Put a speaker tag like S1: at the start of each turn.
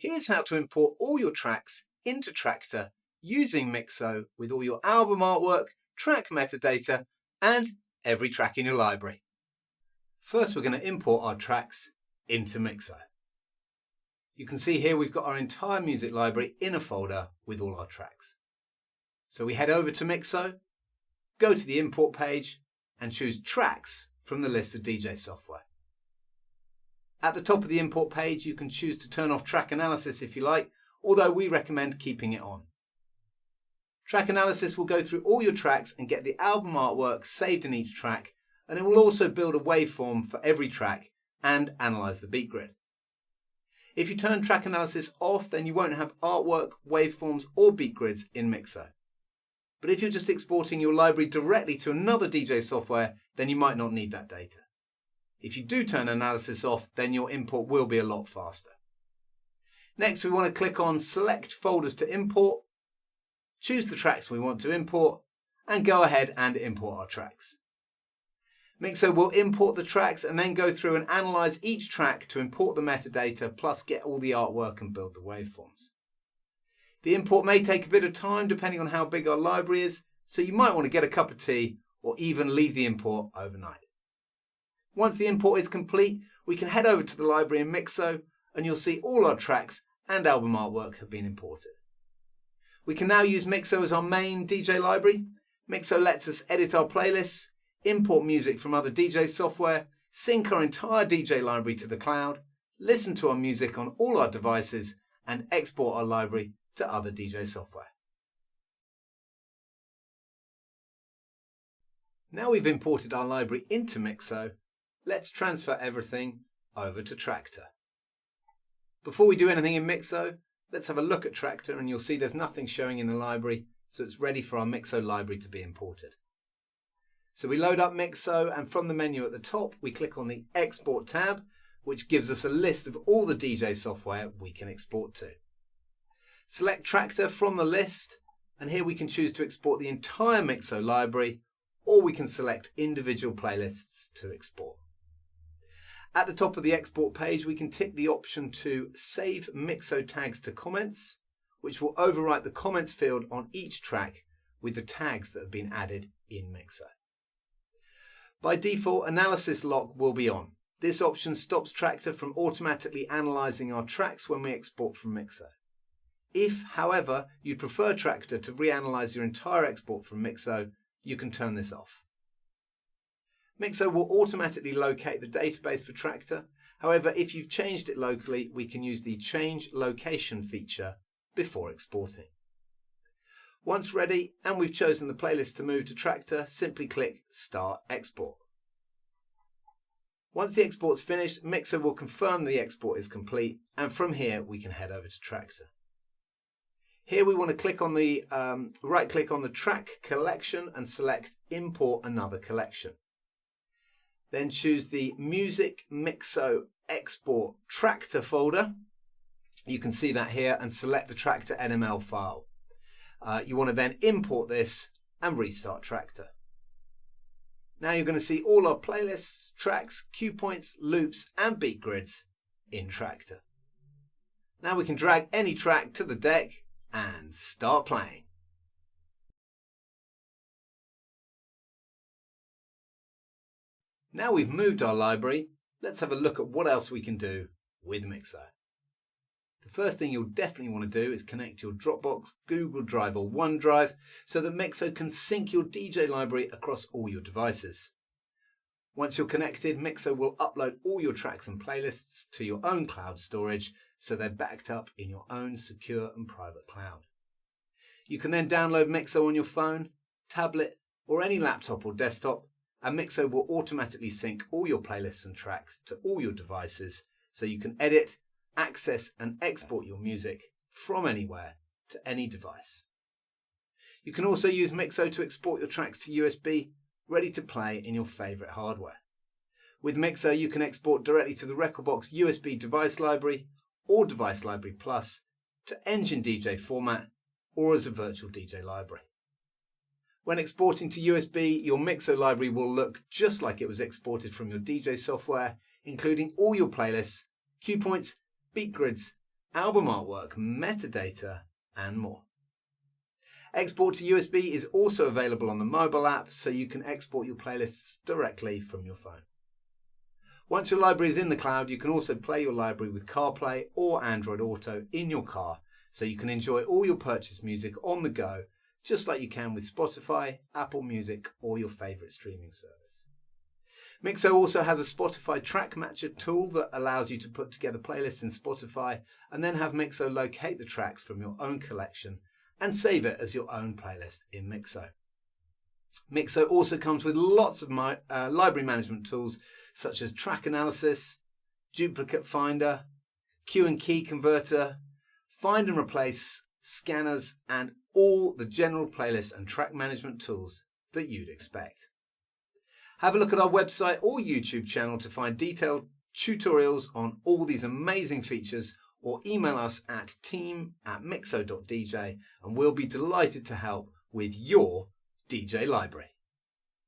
S1: Here's how to import all your tracks into Traktor using Mixo with all your album artwork, track metadata, and every track in your library. First, we're going to import our tracks into Mixo. You can see here we've got our entire music library in a folder with all our tracks. So we head over to Mixo, go to the import page and choose Tracks from the list of DJ software. At the top of the import page you can choose to turn off track analysis if you like, although we recommend keeping it on. Track analysis will go through all your tracks and get the album artwork saved in each track, and it will also build a waveform for every track and analyse the beat grid. If you turn track analysis off, then you won't have artwork, waveforms or beat grids in Mixo. But if you're just exporting your library directly to another DJ software, then you might not need that data. If you do turn analysis off, then your import will be a lot faster. Next, we want to click on Select Folders to Import, choose the tracks we want to import, and go ahead and import our tracks. Mixo will import the tracks and then go through and analyse each track to import the metadata, plus get all the artwork and build the waveforms. The import may take a bit of time depending on how big our library is, so you might want to get a cup of tea or even leave the import overnight. Once the import is complete, we can head over to the library in Mixo and you'll see all our tracks and album artwork have been imported. We can now use Mixo as our main DJ library. Mixo lets us edit our playlists, import music from other DJ software, sync our entire DJ library to the cloud, listen to our music on all our devices, and export our library to other DJ software. Now we've imported our library into Mixo, let's transfer everything over to Traktor. Before we do anything in Mixo, let's have a look at Traktor and you'll see there's nothing showing in the library, so it's ready for our Mixo library to be imported. So we load up Mixo and from the menu at the top we click on the Export tab, which gives us a list of all the DJ software we can export to. Select Traktor from the list and here we can choose to export the entire Mixo library, or we can select individual playlists to export. At the top of the export page we can tick the option to save Mixo tags to comments, which will overwrite the comments field on each track with the tags that have been added in Mixo. By default, analysis lock will be on. This option stops Traktor from automatically analysing our tracks when we export from Mixo. If, however, you prefer Traktor to reanalyse your entire export from Mixo, you can turn this off. Mixo will automatically locate the database for Traktor. However, if you've changed it locally, we can use the Change Location feature before exporting. Once ready and we've chosen the playlist to move to Traktor, simply click Start Export. Once the export's finished, Mixo will confirm the export is complete, and from here we can head over to Traktor. Here we want to click on the right click on the track collection and select Import Another Collection. Then choose the Music Mixo Export Traktor folder. You can see that here, and select the Traktor NML file. You want to then import this and restart Traktor. Now you're going to see all our playlists, tracks, cue points, loops and beat grids in Traktor. Now we can drag any track to the deck and start playing. Now we've moved our library, let's have a look at what else we can do with Mixo. The first thing you'll definitely want to do is connect your Dropbox, Google Drive or OneDrive so that Mixo can sync your DJ library across all your devices. Once you're connected, Mixo will upload all your tracks and playlists to your own cloud storage so they're backed up in your own secure and private cloud. You can then download Mixo on your phone, tablet or any laptop or desktop, and Mixo will automatically sync all your playlists and tracks to all your devices so you can edit, access and export your music from anywhere to any device. You can also use Mixo to export your tracks to USB, ready to play in your favourite hardware. With Mixo you can export directly to the rekordbox USB device library or Device Library Plus, to Engine DJ format or as a virtual DJ library. When exporting to USB, your Mixo library will look just like it was exported from your DJ software, including all your playlists, cue points, beat grids, album artwork, metadata, and more. Export to USB is also available on the mobile app, so you can export your playlists directly from your phone. Once your library is in the cloud, you can also play your library with CarPlay or Android Auto in your car, so you can enjoy all your purchased music on the go, just like you can with Spotify, Apple Music, or your favourite streaming service. Mixo also has a Spotify track matcher tool that allows you to put together playlists in Spotify and then have Mixo locate the tracks from your own collection and save it as your own playlist in Mixo. Mixo also comes with lots of library management tools such as track analysis, duplicate finder, queue and key converter, find and replace, scanners, and all the general playlist and track management tools that you'd expect. Have a look at our website or YouTube channel to find detailed tutorials on all these amazing features, or email us at team@mixo.dj and we'll be delighted to help with your DJ library.